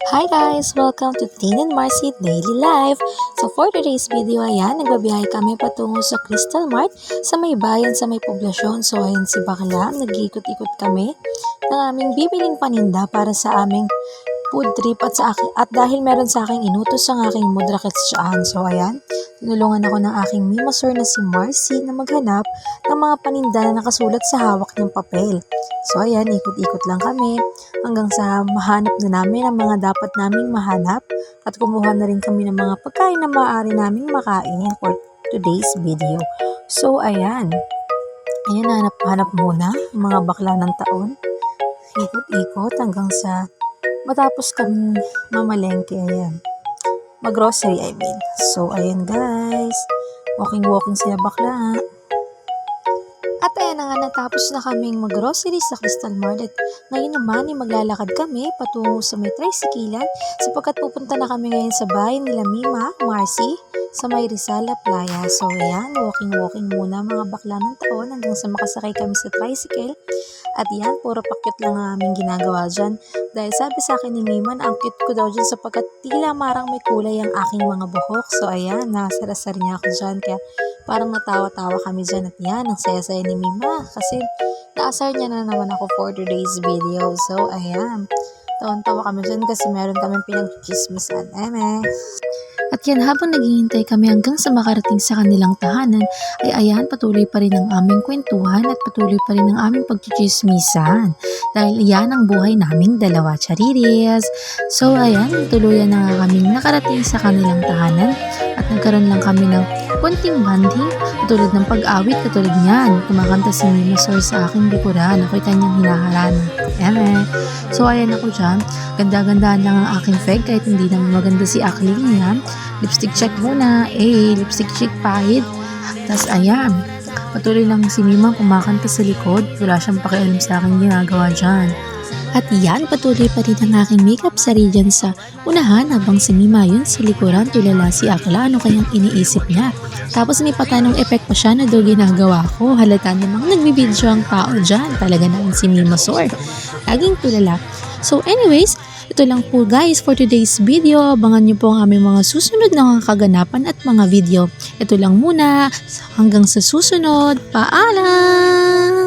Hi guys! Welcome to Tin and Marcy Daily Life. So for today's video, ayan, nagbabiyahe kami patungo sa Crystal Mart sa may bayan, sa may poblasyon. So ayan si Bakla, nag-iikot-ikot kami ng aming bibiling paninda para sa aming food trip at dahil meron sa aking inutos ang aking mudra dyan. So ayan, tinulungan ako ng aking mimasor na si Marcy na maghanap ng mga paninda na nakasulat sa hawak ng papel. So ayan, ikot-ikot lang kami hanggang sa mahanap na namin ang mga dapat naming mahanap at kumuha na rin kami ng mga pagkain na maaari naming makain for today's video. So ayan, hanap muna yung mga bakla ng taon. Ikot-ikot hanggang sa matapos kami mamalengke, ayan. Mag-grocery, I mean. So, ayan guys. Walking sila bakla. At ayan na nga, natapos na kaming mag-grocery sa Crystal Mart. At ngayon naman, maglalakad kami patungo sa may tricyclean sapagkat pupunta na kami ngayon sa bahay nila Mima, Marcy, sa may Rizal Playa. So, ayan, walking muna mga bakla ng taon hanggang sa makasakay kami sa tricycle. At yan, puro pakyut lang ang aming ginagawa dyan. Dahil sabi sa akin ni Mima na ang cute ko daw dyan sapagkat tila marang may kulay ang aking mga buhok. So ayan, nasarasar niya ako dyan. Kaya parang natawa-tawa kami dyan. At yan, ang saya-saya ni Mima. Kasi naasar niya na naman ako for today's video. So ayan, tawan-tawa kami dyan kasi meron kami pinag-chismisan. At yan, habang naghihintay kami hanggang sa makarating sa kanilang tahanan, ay ayan, patuloy pa rin ang aming kwentuhan at patuloy pa rin ang aming pagchichismisan. Dahil yan ang buhay naming dalawa, chariris. So ayan, tuluyan na nga kaming nakarating sa kanilang tahanan at nagkaroon lang kami ng konting banding, katulad ng pag-awit, katulad niyan. Kumakanta si Mima Sor sa aking likuran, ako'y kanyang hinaharana. So ayan ako dyan, ganda-gandaan lang ang aking feg kahit hindi naman maganda si Akling yan. Lipstick check muna, lipstick check pahid. Tapos ayan, patuloy lang si Mima kumakanta sa likod, wala siyang pakialam sa aking ginagawa dyan. At yan, patuloy pa rin ang aking makeup sari dyan sa unahan habang si Mima yun sa likuran, tulala si Akla, ano kayang iniisip niya. Tapos may patanong effect pa siya na daw ginagawa ko, halata namang nagbibidyo ang tao dyan, talaga naman si Mima Sor, laging tulala. So anyways, ito lang po guys for today's video. Abangan niyo po ang aming mga susunod na mga kaganapan at mga video. Ito lang muna, hanggang sa susunod, paalam!